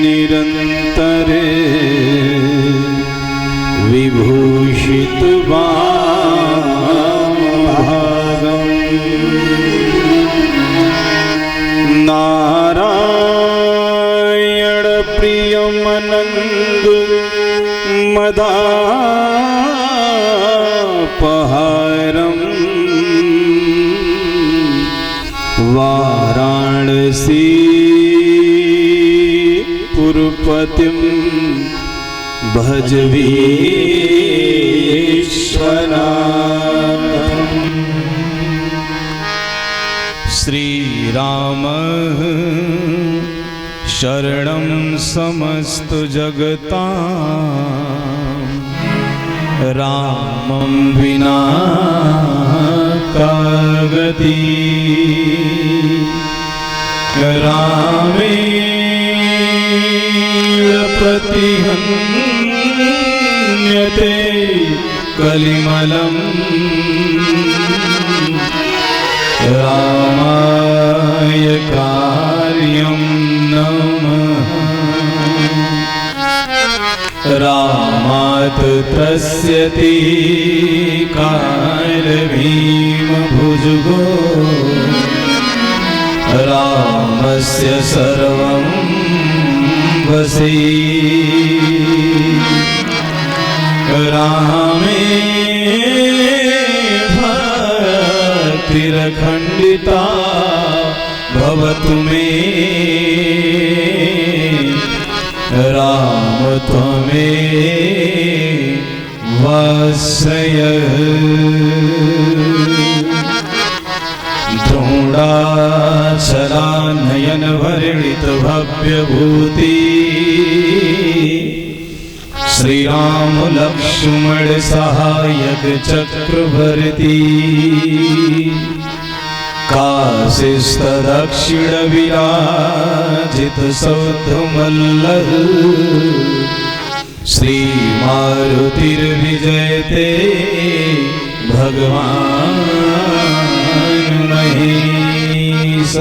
निरंतरे विभूषित वामभागम् नारायण प्रियमनंग मदापहारम् वाराणसी पुरपतिं भज विश्वनाथम्। श्री राम शरणं समस्त जगतां रामं विना का गति रामेण प्रतिहन्यते कलिमलम् रामाय कार्यं नमः। रामात् त्रस्यति कालभीमभुजगो रामस्य सर्वं वशी रामे भक्तिरखण्डिता भवतु मे राम त्वमेव आश्रयः। द्रोणाचलानयन वर्णित भव्यभूति श्री राम लक्ष्मण सहायक चक्रवर्ती काशिस्थ दक्षिण विराजित सौधमल्लः श्री मारुतिर्विजयते भगवान महेश।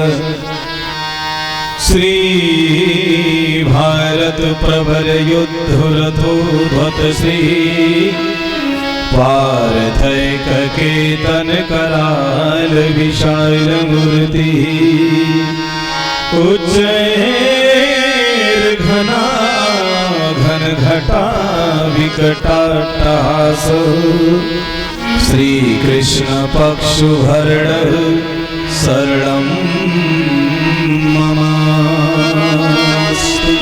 श्री भारत प्रभर युद्धरथोद्भत श्री पार्थैक केतन कराल विशाल मूर्ति उच्चैर घना घन घटा विकटाट्टहास श्री कृष्ण पक्षुभरण शरणं ममास्तु।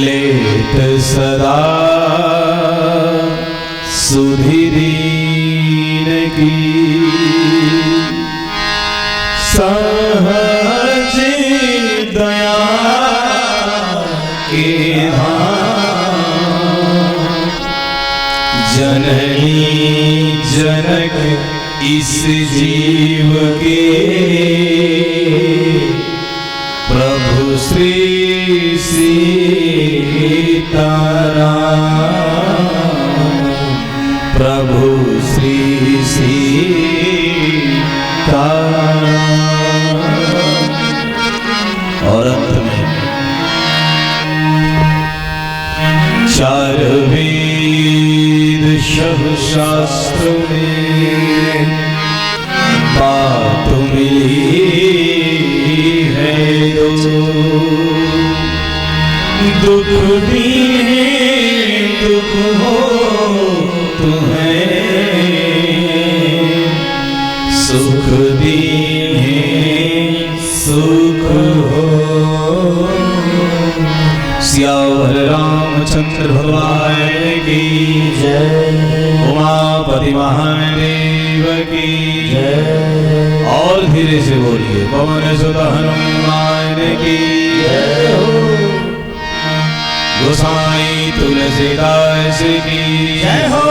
लेत सदा सुधीरीन की सहज दया के जननी जनक इस जीव के प्रभु श्री सीताराम प्रभु श्री सीताराम। और अंत में चार वेद शव शास्त्र में बात मिली है दो दुख दीने दुख हो तुम्हें सुख दीने सुख हो। सियावर रामचंद्र भगवान की जय। उमापति महादेव की जय। और धीरे से बोलिए पवन सुत हनुमान की जय हो। गोसाई तुलसीदास की जय हो।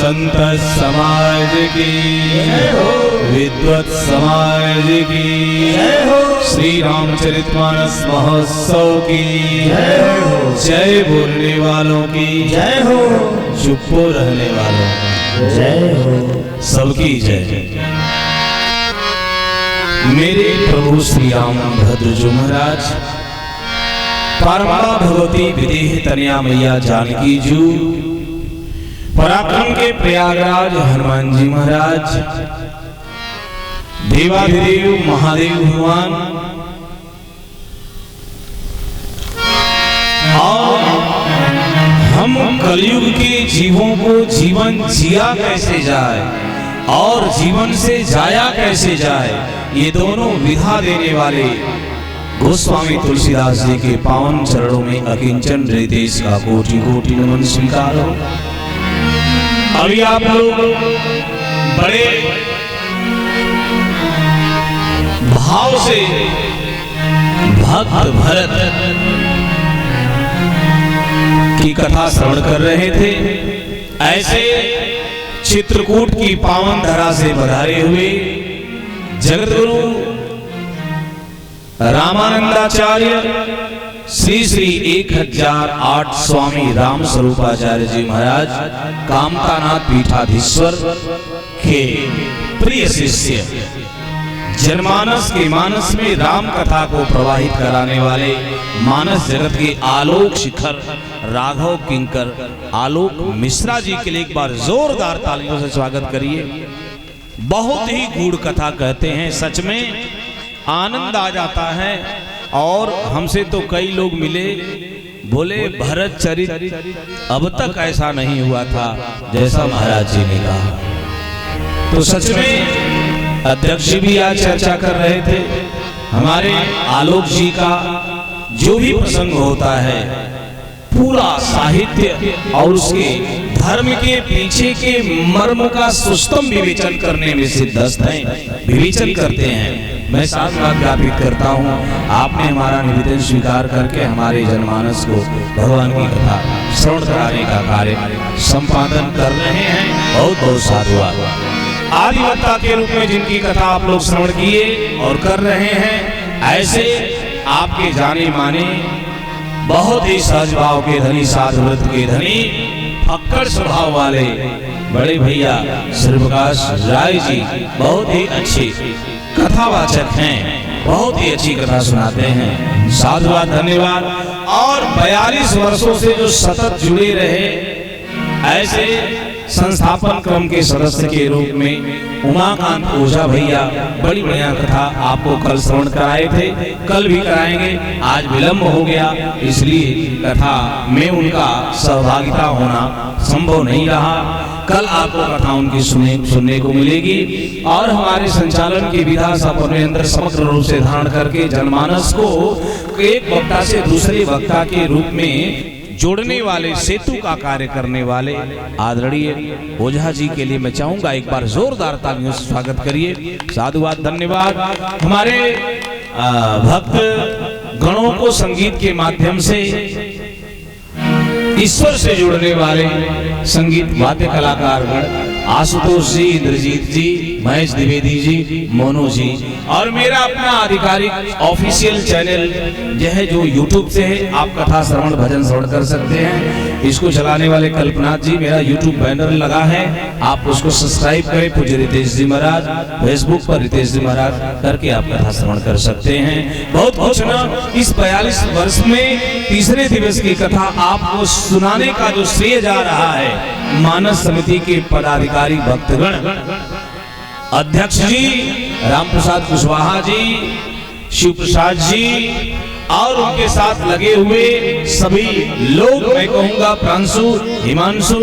संत समाज की जय हो। विद्वत समाज की जय हो। श्री रामचरितमानस महोत्सव की जय हो। जय बोलने वालों की जय हो। चुप रहने वालों की जय हो। सबकी जय। मेरे प्रभु श्री राम भद्र जो महाराज परम्परा भगवती विदेह तनया मैया जानकी जू, पराक्रम के प्रयागराज हनुमान जी महाराज, देवाधिदेव महादेव भगवान, और हम कलयुग के जीवों को जीवन जिया कैसे जाए और जीवन से जाया कैसे जाए, ये दोनों विधा देने वाले गोस्वामी तुलसीदास जी के पावन चरणों में अकिंचन हृदय का कोटि कोटि नमन स्वीकार हो। अभी आप लोग बड़े भाव से भक्त भरत की कथा श्रवण कर रहे थे। ऐसे चित्रकूट की पावन धरा से पधारे हुए जगतगुरु रामानंदाचार्य श्री श्री 1008 स्वामी राम स्वरूपाचार्य जी महाराज कामतानाथ पीठाधीश्वर के प्रिय शिष्य, जनमानस के मानस में राम कथा को प्रवाहित कराने वाले मानस जगत के आलोक शिखर राघव किंकर आलोक मिश्रा जी के लिए एक बार जोरदार तालियों से स्वागत करिए। बहुत ही गूढ़ कथा कहते हैं, सच में आनंद आ जाता है। और हमसे तो कई लोग मिले, बोले भरत चरित अब तक ऐसा नहीं हुआ था जैसा महाराज जी ने कहा। तो सच में अध्यक्ष जी भी आज चर्चा कर रहे थे, हमारे आलोक जी का जो भी प्रसंग होता है पूरा साहित्य और उसके धर्म के पीछे के मर्म का सुस्तम विवेचन करने में सिद्धस्त हैं, विवेचन करते हैं। मैं साथ साथ ज्ञापित करता हूँ, आपने हमारा निवेदन स्वीकार करके हमारे जनमानस को भगवान की कथा श्रवण कराने का कार्य संपादन कर रहे हैं। बहुत बहुत साधुवाद। आदिवक्ता के रूप में जिनकी कथा आप लोग श्रवण किए और कर रहे हैं, ऐसे आपके जाने माने बहुत ही सहज भाव के धनी, साधु व्रत के धनी, फक्कड़ स्वभाव वाले बड़े भैया श्री प्रकाश राय जी बहुत ही अच्छे कथावाचक हैं, बहुत ही अच्छी कथा सुनाते हैं। साधुवाद, धन्यवाद। और 42 वर्षों से जो सतत जुड़े रहे, ऐसे संस्थापन क्रम के सदस्य के रूप में उमाकांत ओझा भैया बड़ी बढ़िया कथा आपको कल श्रवण कराए थे, कल भी कराएंगे। आज विलंब हो गया, इसलिए कथा में उनका सहभागिता होना संभव नहीं रहा। कल आपको कथा उनकी सुनने को मिलेगी। और हमारे संचालन की विधा सब अपने अंदर समग्र रूप से धारण करके जनमानस को एक वक्ता से दूसरे वक्ता के रूप में जोड़ने वाले, सेतु का कार्य करने वाले आदरणीय ओझा जी के लिए मैं चाहूंगा एक बार जोरदार तालियों से स्वागत करिए। साधुवाद, धन्यवाद। हमारे भक्त गणों को संगीत के माध्यम से ईश्वर से जोड़ने वाले संगीत वाद्य कलाकार गण आशुतोष जी, इंद्रजीत जी, महेश द्विवेदी जी, मोनू जी, और मेरा अपना आधिकारिक ऑफिशियल चैनल यह है जो यूट्यूब से है। आप कथा श्रवण भजन श्रवण कर सकते हैं। इसको चलाने वाले कल्पनाथ जी, मेरा यूट्यूब बैनर लगा है, आप उसको सब्सक्राइब करें। पूज्य रितेश जी महाराज, फेसबुक पर रितेश जी महाराज करके आप कथा श्रवण कर सकते हैं। बहुत कुछ न, इस 42 वर्ष में तीसरे दिवस की कथा आपको सुनाने का जो श्रेय जा रहा है, मानस समिति के पदाधिकारी भक्तगण, अध्यक्ष जी रामप्रसाद कुशवाहा जी, शिव प्रसाद जी और उनके साथ लगे हुए सभी लोग, मैं कहूंगा प्रांशु, हिमांशु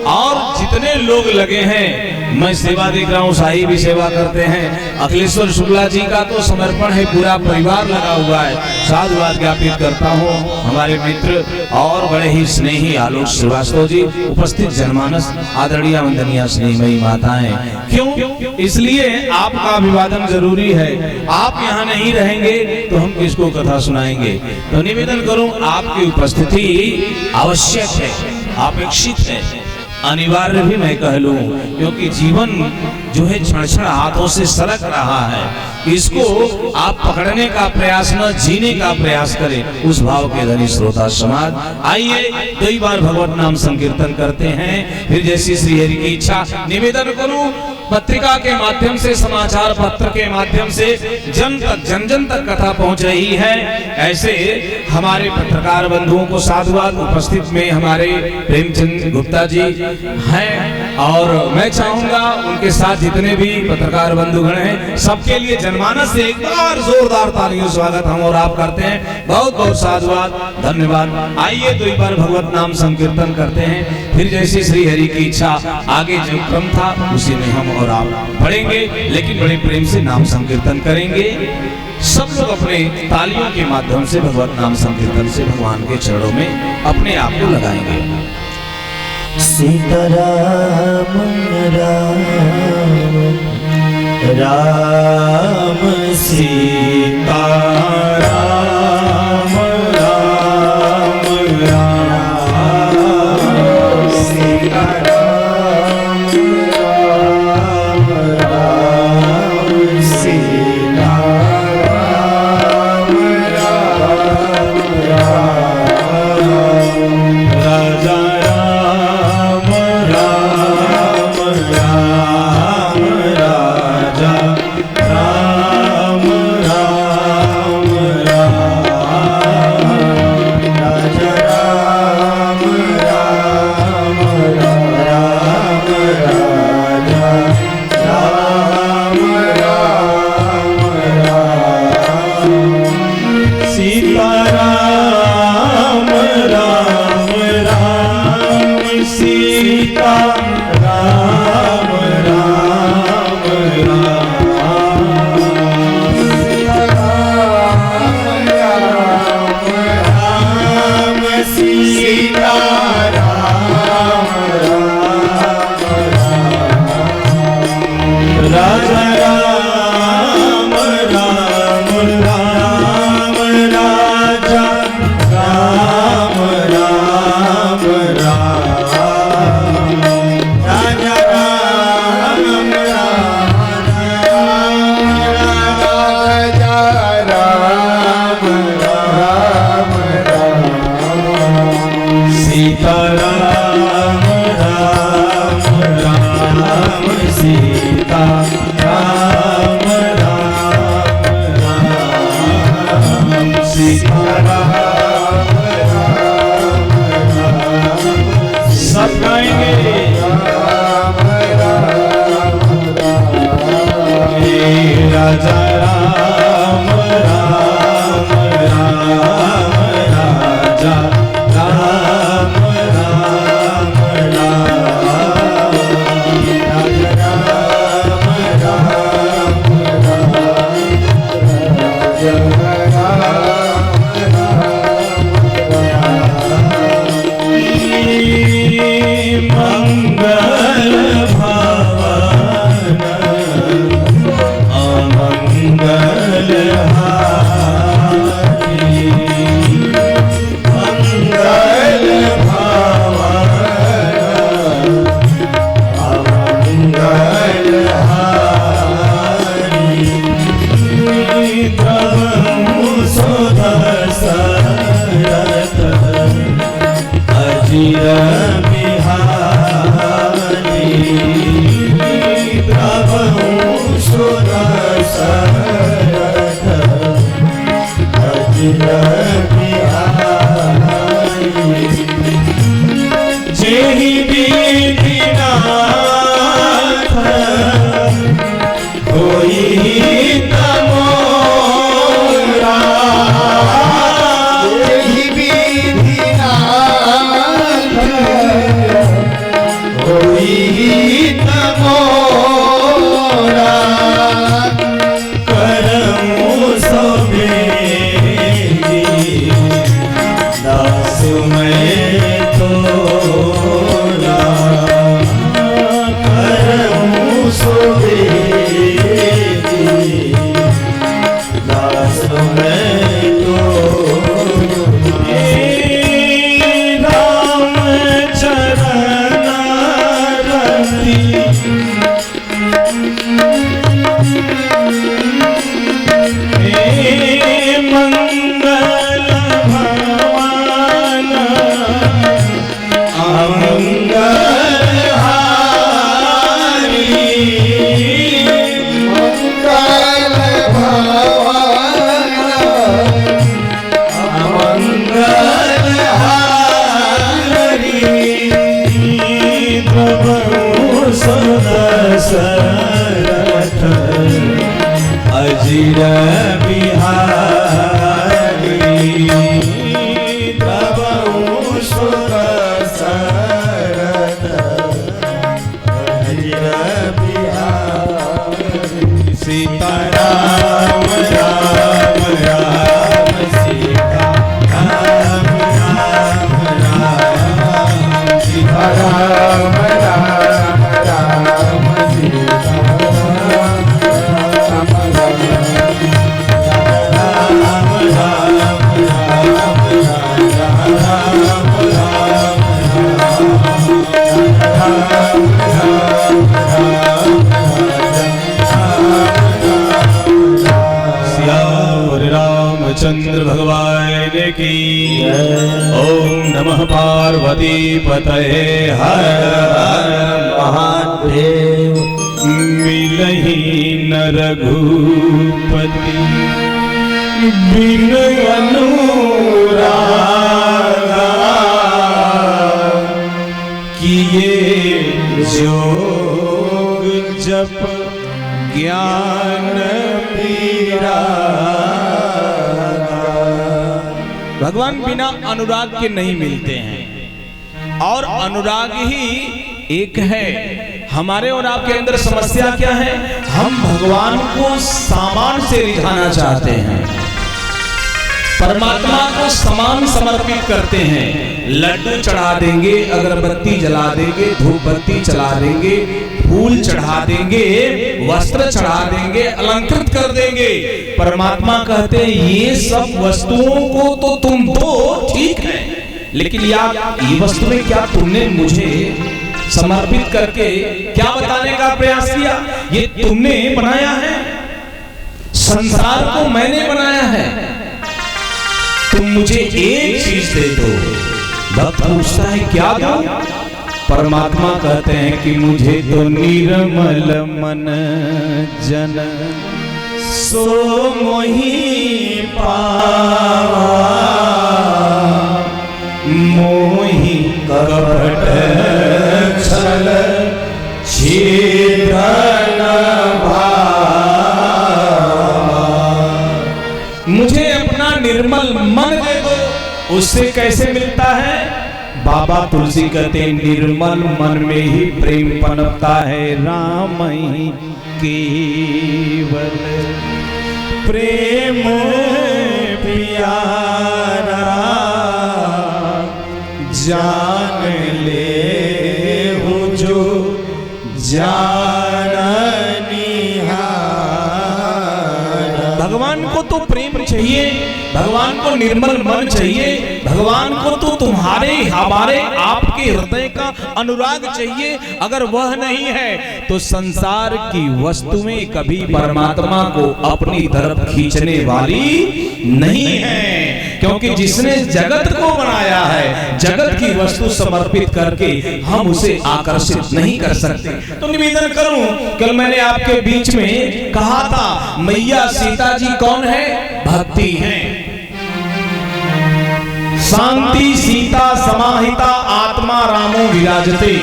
और जितने लोग लगे हैं। मैं सेवा देख रहा हूँ, साही भी सेवा करते हैं। अखिलेश्वर शुक्ला जी का तो समर्पण है, पूरा परिवार लगा हुआ है। साधुवाद ज्ञापित करता हूँ हमारे मित्र और बड़े ही स्नेही आलोक श्रीवास्तव जी, उपस्थित जनमानस, आदरणीय वंदनीय स्नेहमयी माताएं। क्यों? इसलिए आपका अभिवादन जरूरी है। आप यहाँ नहीं रहेंगे तो हम किसको कथा सुनाएंगे। तो निवेदन करूं, आपकी उपस्थिति आवश्यक है, अपेक्षित है, अनिवार्य भी मैं कह लूं, क्योंकि जीवन जो है क्षण क्षण हाथों से सरक रहा है। इसको आप पकड़ने का प्रयास न, जीने का प्रयास करें। उस भाव के धनी श्रोता समाज, आइए कई बार भगवत नाम संकीर्तन करते हैं। फिर जैसी श्री हरि की इच्छा निवेदन करूं, पत्रिका के माध्यम से, समाचार पत्र के माध्यम से जन तक, जन जन तक कथा पहुंच रही है। ऐसे हमारे पत्रकार बंधुओं को साधुवाद। उपस्थित में हमारे प्रेमचंद गुप्ता जी हैं और मैं चाहूंगा उनके साथ जितने भी पत्रकार बंधुगण हैं सबके लिए जनमानस से एक बार जोरदार तालियों स्वागत हम और आप करते हैं। बहुत बहुत साधुवाद, धन्यवाद। आइए तो एक बार भगवत नाम संकीर्तन करते हैं। फिर जैसे श्री हरि की इच्छा आगे जो क्रम था उसी में हम और आप पढ़ेंगे, लेकिन बड़े प्रेम से नाम संकीर्तन करेंगे। सब लोग अपने तालियों के माध्यम से भगवत नाम संकीर्तन से भगवान के चरणों में अपने आप को लगाएंगे। सीताराम राम राम सीता राम राम राम सीता राम राम राम सीता राम राम राम राजा अजिर बिहारी द्रवहु सुर सरद अजिर बिहारी सीताराम राम राम सीताराम राम राम सीताराम राम राम सीताराम चंद्र भगवान की ओम नमः पार्वती पतये हर हर महादेव। मिलहि न रघुपति बिन अनुरागा किए जोग जप ज्ञान पीरा। भगवान बिना अनुराग के नहीं मिलते हैं और अनुराग ही एक है। हमारे और आपके अंदर समस्या क्या है? हम भगवान को सामान से रिझाना चाहते हैं, परमात्मा को सामान समर्पित करते हैं। लड्डू चढ़ा देंगे, अगरबत्ती जला देंगे, धूप बत्ती चला देंगे, फूल चढ़ा देंगे, वस्त्र चढ़ा देंगे, अलंकृत कर देंगे। परमात्मा कहते हैं ये सब वस्तुओं को तो तुम दो, ठीक है, लेकिन यार ये वस्तुएं क्या तुमने मुझे समर्पित करके क्या बताने का प्रयास किया? ये तुमने बनाया है, संसार को मैंने बनाया है, तुम मुझे एक चीज दे दो। भक्त पूछता है क्या दो? परमात्मा कहते हैं कि मुझे तो निर्मल मन जन सो मोहि पावा मोहि कपट छल छिद्रन भावा। मुझे अपना निर्मल मन दे दो। उससे कैसे मिलता है? बाबा तुलसी कहते हैं निर्मल मन में ही प्रेम पनपता है। राम ही केवल प्रेम प्यारा जान ले हो जो जाननिहारा। भगवान को तो प्रेम चाहिए, भगवान को निर्मल मन चाहिए, भगवान को तो तुम्हारे हमारे आपके हृदय का अनुराग चाहिए। अगर वह नहीं है तो संसार की वस्तुएं कभी परमात्मा को अपनी तरफ खींचने वाली नहीं है, क्योंकि जिसने जगत को बनाया है, जगत की वस्तु समर्पित करके हम उसे आकर्षित नहीं कर सकते। तो निवेदन करूं, कल मैंने आपके बीच में कहा था मैया सीता जी कौन है? भक्ति है। शांति सीता समाहिता आत्मा रामो विराजते।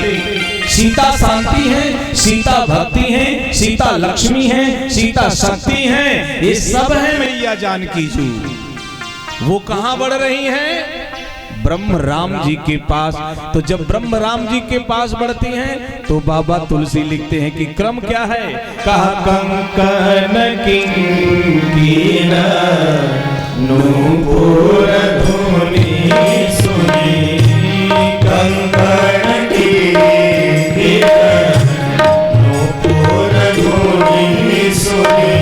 सीता शांति है, सीता भक्ति है, सीता लक्ष्मी है, सीता शक्ति है, ये सब है मैया जानकी जी। वो कहां बढ़ रही हैं? ब्रह्म राम जी के पास। तो जब ब्रह्म राम जी के पास बढ़ती हैं तो बाबा तुलसी लिखते हैं कि क्रम क्या है? कहा कंकन किंकीन नूपुर धुनी सुनी कंकण किंकीन नूपुर धुनी सुनी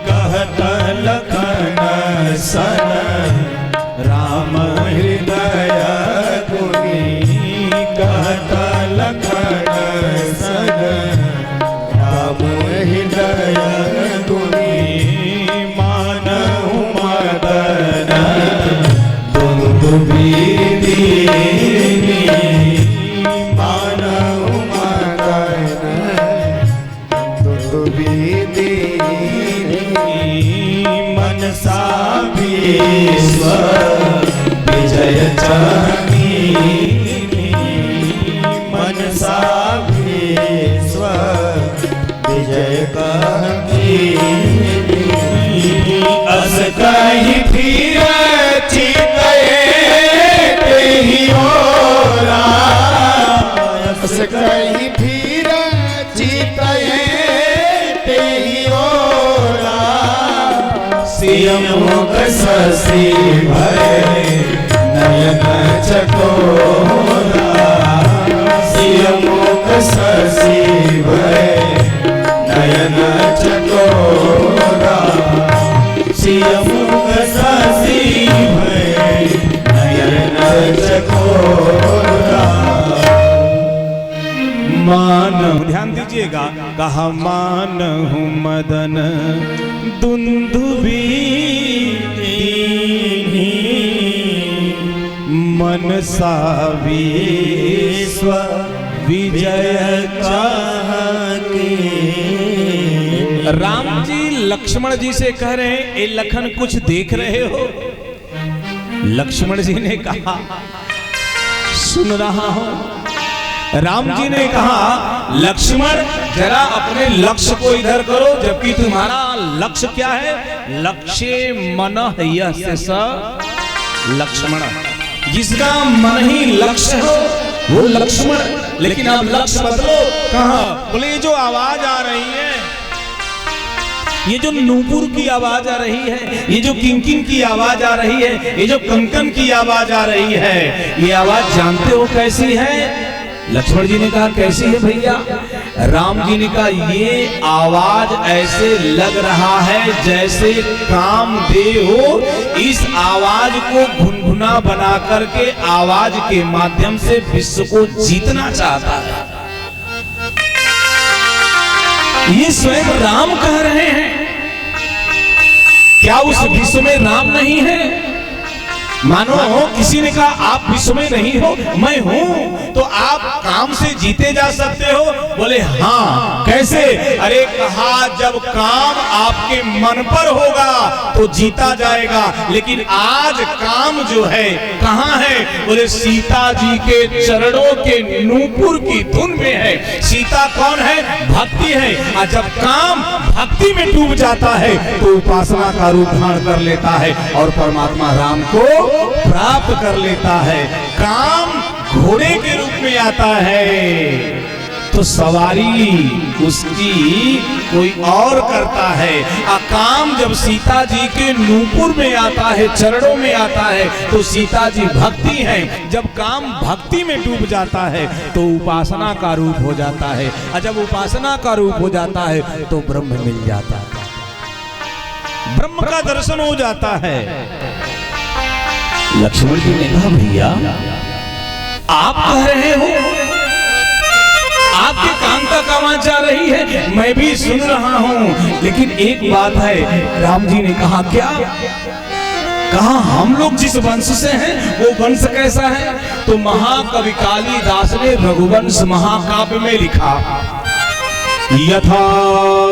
कहत लखन सन राम हृदय गुनी कहत लखन सन राम हृदय गुनी मानहु मदन दुन्दुभिदीनि मानहु मदन दुन्दुभिदीनि मनसा विश्व विजय चाहनी मनसा विश्व विजय कहनी कहीं फिर चितये ते ही ओरा सियम मुख शशि भय नयन चकोरा सियम मुख शशि भय नयन चकोरा सियम मुख शशि भय नयन चकोरा। मान, ध्यान दीजिएगा, कहा मान हूँ मदन दुंदुभी मनसा विश्व विजय चाहके। राम जी लक्ष्मण जी से कह रहे हैं, ए लखन कुछ देख रहे हो? लक्ष्मण जी ने कहा सुन रहा हूं। राम जी ने कहा लक्ष्मण जरा अपने लक्ष्य को इधर करो, जबकि तुम्हारा लक्ष्य क्या है? लक्ष्य मन यस्य स लक्ष्मण, जिसका मन ही लक्ष्य हो वो लक्ष्मण। लेकिन आप लक्ष्य बदलो, कहा? बोले ये जो आवाज आ रही है, ये जो नूपुर की आवाज आ रही है, ये जो किंकिंग की आवाज आ रही है, ये जो कंकन की आवाज आ रही है, ये आवाज जानते हो कैसी है? लक्ष्मण जी ने कहा कैसी है भैया? राम जी ने कहा ये आवाज ऐसे लग रहा है जैसे कामदेव हो इस आवाज को गुनगुना बना करके आवाज के माध्यम से विश्व को जीतना चाहता है। ये स्वयं राम कह रहे हैं। क्या उस विश्व में राम नहीं है? मानो किसी ने कहा आप विश्व में नहीं हो, मैं हूं, तो आप काम से जीते जा सकते हो? बोले हाँ। कैसे? अरे कहा जब काम आपके मन पर होगा तो जीता जाएगा। लेकिन आज काम जो है कहाँ है? बोले सीता जी के चरणों के नूपुर की धुन में है। सीता कौन है? भक्ति है। और जब काम भक्ति में डूब जाता है तो उपासना का रूप धारण कर लेता है और परमात्मा राम को प्राप्त कर लेता है। काम घोड़े के रूप में आता है तो सवारी उसकी कोई और करता है। काम जब सीता जी के नूपुर में आता है, चरणों में आता है, तो सीता जी भक्ति है। जब काम भक्ति में डूब जाता है तो उपासना का रूप हो जाता है, और जब उपासना का रूप हो जाता है तो ब्रह्म मिल जाता है, ब्रह्म का दर्शन हो जाता है। लक्ष्मण जी ने कहा भैया आप कह रहे हो, आपके कान तक आवाज आ रही है, मैं भी सुन रहा हूं, लेकिन एक बात है। राम जी ने कहा क्या? कहा हम लोग जिस वंश से हैं वो वंश कैसा है? तो महाकवि कालिदास ने रघुवंश महाकाव्य में लिखा, यथा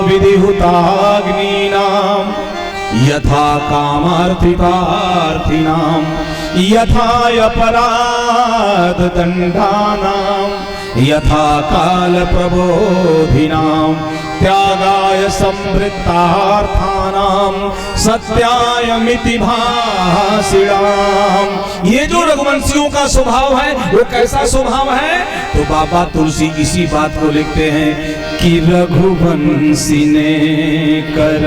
विधिहुताग्नीनाम यथा कामार्थितार्थिनाम यथा अपराध दंडानाम यथा काल प्रबोधिनाम त्यागाय संवृत्तार्थानाम सत्यायमिति भाषिणाम। ये जो रघुवंशियों का स्वभाव है वो कैसा स्वभाव है? तो बाबा तुलसी इसी बात को लिखते हैं कि रघुवंशी ने कर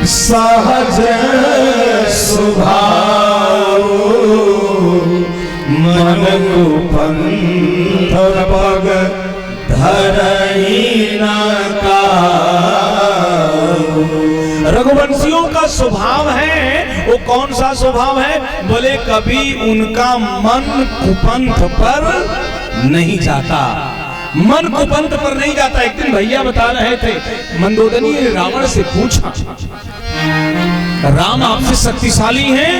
सहज स्वभाव मन को पंथ पग धरही न काऊ। रघुवंशियों का स्वभाव है, वो कौन सा स्वभाव है? बोले कभी उनका मन कुपंथ पर नहीं जाता, मन कुपंथ पर नहीं जाता। एक दिन भैया बता रहे थे, मंदोदरी ने रावण से पूछा राम आपसे शक्तिशाली हैं?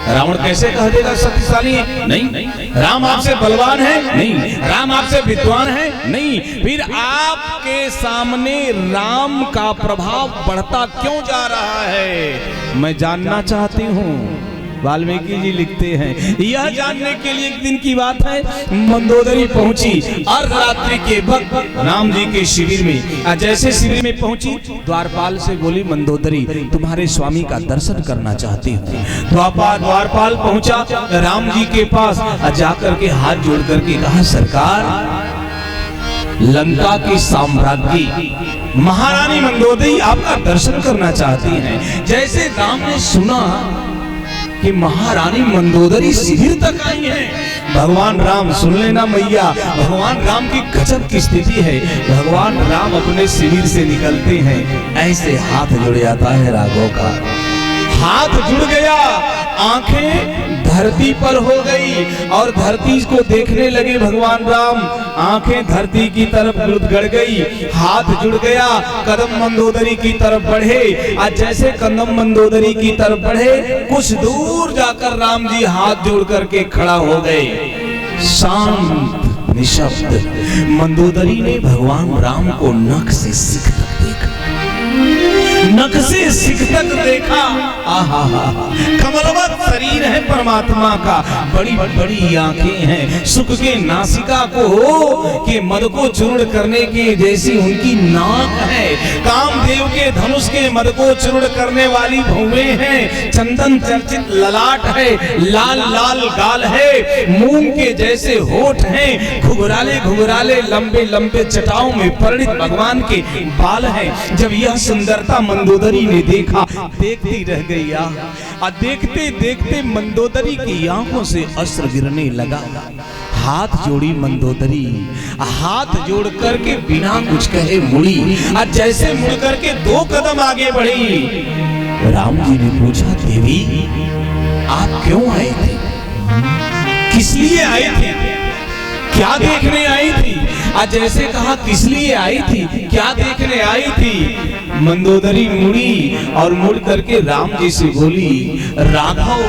रावण कैसे कह देगा शक्तिशाली है? नहीं। राम आपसे बलवान है? नहीं। राम आपसे विद्वान है? नहीं। फिर आपके सामने राम का प्रभाव बढ़ता क्यों जा रहा है? मैं जानना चाहती हूँ। वाल्मीकि जी लिखते हैं, यह जानने के लिए एक दिन की बात है, मंदोदरी पहुंची अर्धरात्रि के वक्त राम जी के शिविर में। जैसे शिविर में पहुंची द्वारपाल से बोली, मंदोदरी तुम्हारे स्वामी का दर्शन करना चाहती हूँ। द्वारपाल पहुंचा राम जी के पास, जाकर के हाथ जोड़ करके कहा, सरकार लंका की साम्राज्ञी महारानी मंदोदरी आपका दर्शन करना चाहती हैं। जैसे राम ने सुना कि महारानी मंदोदरी शिविर तक आई हैं, भगवान राम सुन लेना मैया, भगवान राम की गजब की स्थिति है। भगवान राम अपने शिविर से निकलते हैं, ऐसे हाथ जुड़ जाता है राघव का, हाथ जुड़ गया, आंखें धरती पर हो गई और धरती को देखने लगे भगवान राम, आंखें धरती की तरफ गड़ गई, हाथ जुड़ गया, कदम मंदोदरी की तरफ बढ़े। आज जैसे कदम मंदोदरी की तरफ बढ़े, कुछ दूर जाकर राम जी हाथ जोड़ करके खड़ा हो गए, शांत निशब्द। मंदोदरी ने भगवान राम को नख से सिख तक देखा, नख से सिख तक देखा। आहा, कमलवत शरीर है परमात्मा का, बड़ी बड़ी आंखें हैं, सुख के नासिका को के मद को चूर्ण करने के जैसी उनकी नाक है, कामदेव के धनुष के मद को चूर्ण करने वाली भौवें हैं, चंदन चर्चित ललाट है, लाल लाल गाल है, मूंग के जैसे होठ हैं, घुघराले घुघराले लंबे लंबे चटाओं में परिणित भगवान के बाल हैं। जब यह सुंदरता मंदोदरी ने देखा, देखती रह गई। देखते देखते मंदोदरी की आंखों से अश्रु गिरने लगा। हाथ जोड़ी मंदोदरी, हाथ जोड़ करके बिना कुछ कहे मुड़ी, और जैसे मुड़ करके 2 कदम आगे बढ़ी। राम जी ने पूछा, देवी आप क्यों आए थे, किस लिए आई थी, क्या देखने आई थी? आज जैसे कहा किस लिए आई थी, क्या देखने आई थी? मंदोदरी मुड़ी और मुड़ करके राम जी से बोली, राघव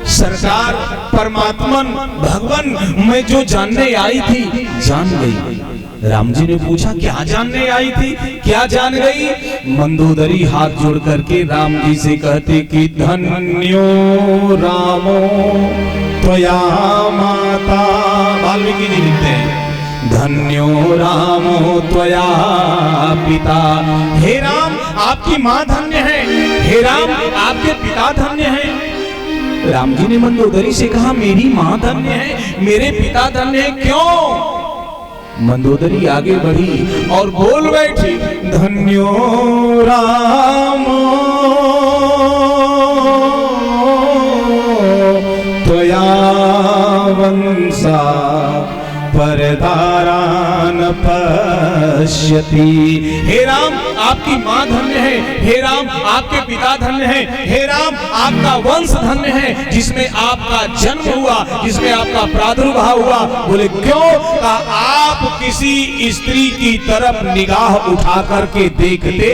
सरकार परमात्मन भगवान मैं जो जानने आई थी जान गई। राम जी ने पूछा, क्या जानने आई थी, क्या जान गई? मंदोदरी हाथ जोड़ करके राम जी से कहते कि धन्यो रामो त्वया माता। वाल्मीकि जी लिखते हैं, धन्यो रामो त्वया पिता। हे राम आपकी माँ धन्य है, हे राम आपके पिता धन्य हैं। राम जी ने मंदोदरी से कहा, मेरी माँ धन्य है, मेरे पिता धन्य है, क्यों? मंदोदरी आगे बढ़ी और बोल बैठी, धन्यो रामो त्वया वंसा परदारान पश्यति। हे राम आपकी माँ धन्य है, हे राम आपके पिता धन्य है, हे राम आपका वंश धन्य है, जिसमें आपका जन्म हुआ, जिसमें आपका प्रादुर्भाव हुआ। बोले क्यों? आप किसी स्त्री की तरफ निगाह उठा करके देखते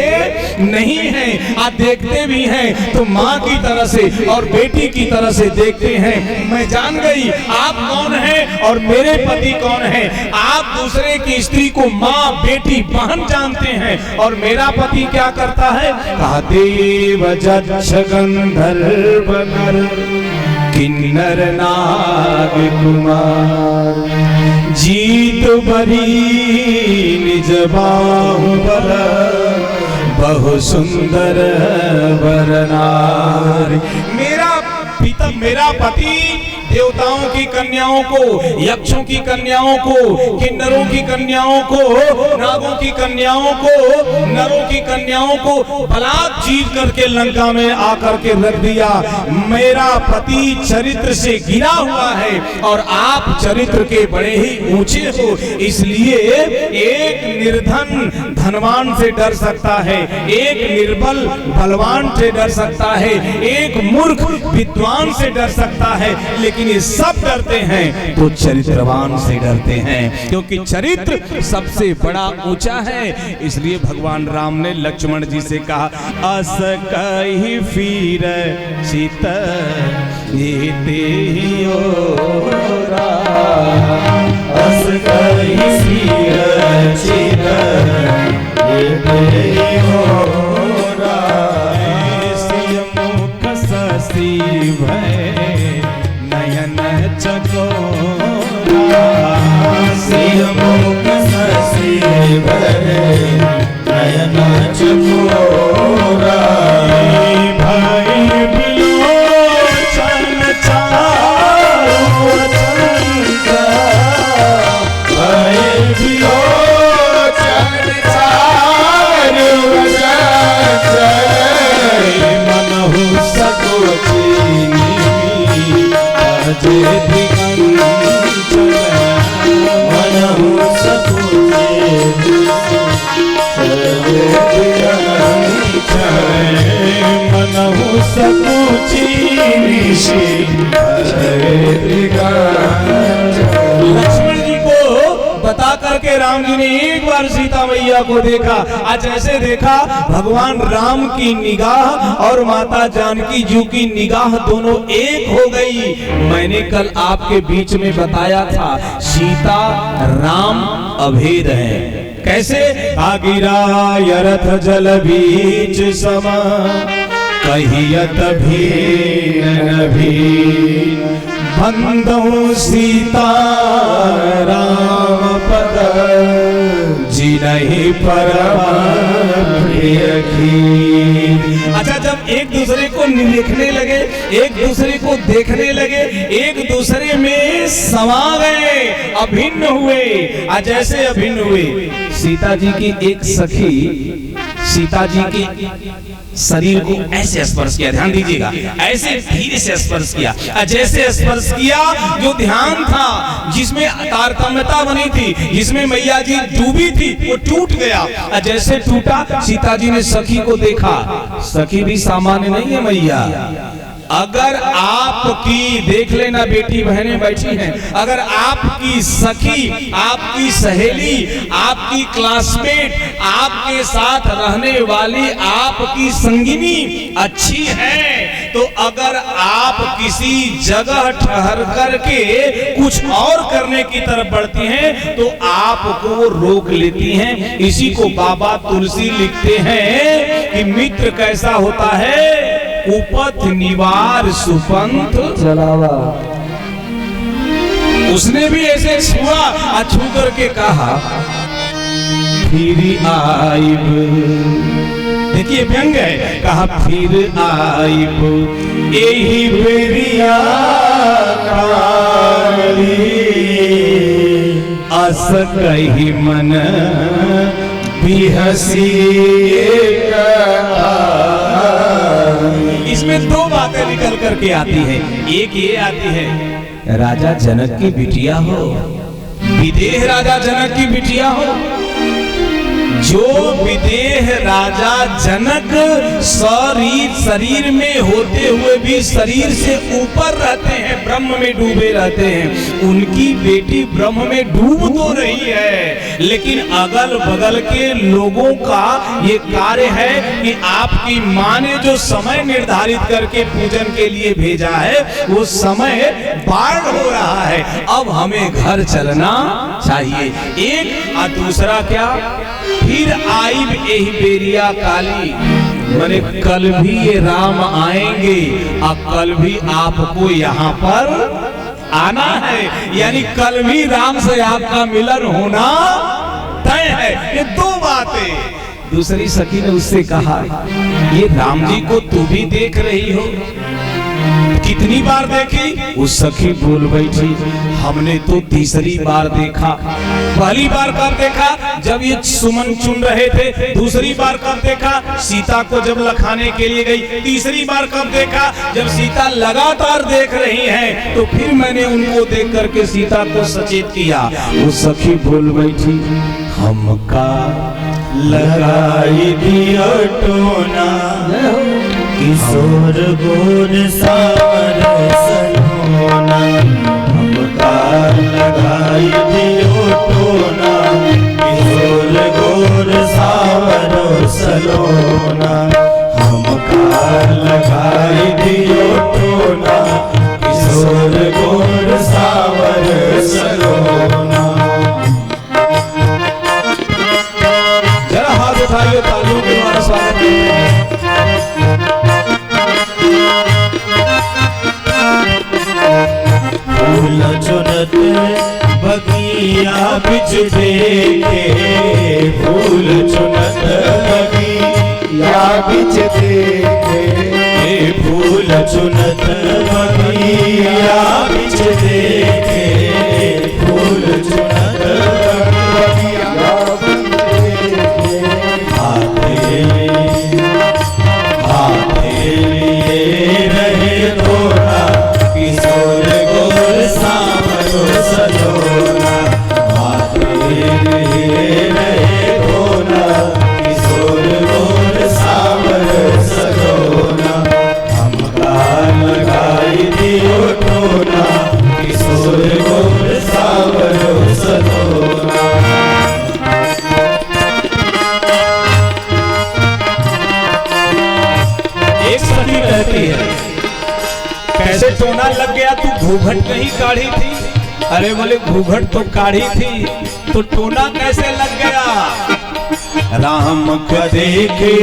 नहीं हैं, आप देखते भी हैं तो माँ की तरह से और बेटी की तरह से देखते हैं। मैं जान गई आप कौन हैं और मेरे पति कौन है। आप दूसरे की स्त्री को माँ बेटी बहन जानते हैं और मेरा पति क्या करता है? कहा देव जक्ष गंधर्व नर किन्नर नाग कुमार, जीत बरी निज बाहुबल बहु सुंदर वरनारी। मेरा पति देवताओं की कन्याओं को, यक्षों की कन्याओं को, किन्नरों की कन्याओं को, नागों की कन्याओं को, नरों की कन्याओं को बलात् चीर करके लंका में आकर के रख दिया। मेरा पति चरित्र से गिरा हुआ है और आप चरित्र के बड़े ही ऊंचे हो, इसलिए एक निर्धन धनवान से डर सकता है, एक निर्बल बलवान से डर सकता है, एक मूर्ख विद्वान से डर सकता है, लेकिन ये सब डरते हैं तो चरित्रवान से डरते हैं, क्योंकि चरित्र सबसे बड़ा ऊंचा है। इसलिए भगवान राम ने लक्ष्मण जी से कहा, अस कहि फिर चित एते ओरा, अस कहि फिर चित एते ओरा, सिय मुख शशि भय नयन चकोरा, सिय मुख शशि भय नयन चकोरा, भाई बिलोचन चारु चंद्र, भाई बिलोचन मनहु सकुचे मनहु सकुची लक्ष्मण जी को बता करके राम जी ने एक बार सीता मैया को देखा। आज ऐसे देखा भगवान राम की निगाह और माता जानकी जी की निगाह दोनों एक हो गई। मैंने कल आपके बीच में बताया था सीता राम अभेद है। कैसे? आगिरा रथ जल बीच समा कहियत भी बंदो सीता राम पद जिनहि परम प्रिय की। अच्छा, जब एक दूसरे को लिखने लगे, एक दूसरे को देखने लगे, एक दूसरे में समा गए, अभिन्न हुए। आज जैसे अभिन्न हुए, सीता जी की एक सखी सीता जी के शरीर को ऐसे स्पर्श किया, ध्यान दीजिएगा, ऐसे धीरे से स्पर्श किया। जैसे स्पर्श किया, जो ध्यान था जिसमें तारतम्यता बनी थी, जिसमें मैया जी डूबी थी, वो टूट गया। जैसे टूटा, सीता जी ने सखी को देखा। सखी भी सामान्य नहीं है मैया। अगर आपकी, देख लेना बेटी बहनें बैठी हैं, अगर आपकी सखी, आपकी सहेली, आपकी क्लासमेट, आपके साथ रहने वाली आपकी संगिनी अच्छी है, तो अगर आप किसी जगह ठहर करके कुछ और करने की तरफ बढ़ती हैं तो आपको रोक लेती हैं। इसी को बाबा तुलसी लिखते हैं कि मित्र कैसा होता है, उपथ निवार सुपंथ चलावा। उसने भी ऐसे छुआ, छू करके कहा फिर आइब, देखिए व्यंग है, कहा फिर आइब यही बेरिया अस कही मन बिहसी। इसमें दो बातें निकल करके आती है। एक ये आती है, राजा जनक की बिटिया हो, विदेह राजा जनक की बिटिया हो। जो विदेह राजा जनक शरीर में होते हुए भी शरीर से ऊपर रहते हैं, ब्रह्म में डूबे रहते हैं, उनकी बेटी ब्रह्म में डूब तो रही है, लेकिन अगल बगल के लोगों का ये कार्य है कि आपकी माँ ने जो समय निर्धारित करके पूजन के लिए भेजा है, वो समय पार हो रहा है, अब हमें घर चलना चाहिए। एक, और दूसरा क्या, फिर आइब यही बेरिया काली, मैंने कल भी ये राम आएंगे और कल भी आपको यहाँ पर आना है, यानी कल भी राम से आपका मिलन होना तय है। ये दो बातें। दूसरी सखी ने उससे कहा, ये राम जी को तू भी देख रही हो? कितनी बार देखी? उस सखी बोल बैठी, हमने तो तीसरी बार देखा। पहली बार कब देखा? जब ये सुमन चुन रहे थे। दूसरी बार कब देखा? सीता को जब लखाने के लिए गई। तीसरी बार कब देखा? जब सीता लगातार देख रही हैं, तो फिर मैंने उनको देख करके सीता को सचेत किया। वो सखी बोल बैठी, हमका लगाई दिया टोना, किशोर गोर सावर सलोना, हमका लगाई दियो टोना, किशोर गोर सावर सलोना, हमका लगाई दियो टोना, किशोर गोर सावर सलोना। जरा हाथ उठाइए, तालियों के द्वारा स्वागत करते हैं। फूल चुनत बगिया बिच देखे, फूल चुनत बगिया बिच देखे, फूल चुनत बगिया बिच देखे, फूल चुनत बगिया बिच देखे, हाथे हाथे लिए रहे थोड़ा, किशोर काढ़ी थी। अरे बोले घूंघट तो काढ़ी थी तो टोना कैसे लग गया? राम को देखे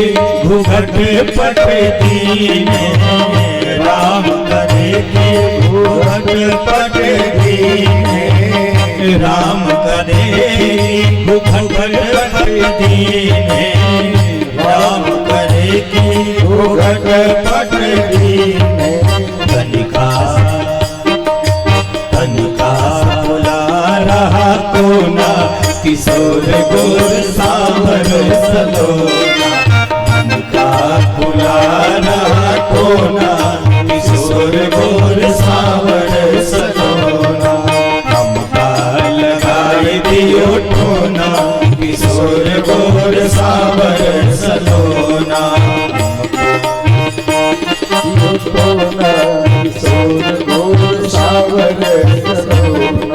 घूंघट पट दीने, राम को देखे घूंघट पट दीने, राम को देखे घूंघट पट दीने, राम को देखे घूंघट पट दीने। कनिका कनिका बुला रहा कोना, किशोर गोर सावर सलोना, कनिका बुला रहा कोना, किशोर गोर सावर सलोना। हमका लगाए दियो ठोना, किशोर गोर सावर सलोना, किशोर गोर सावर सलोना।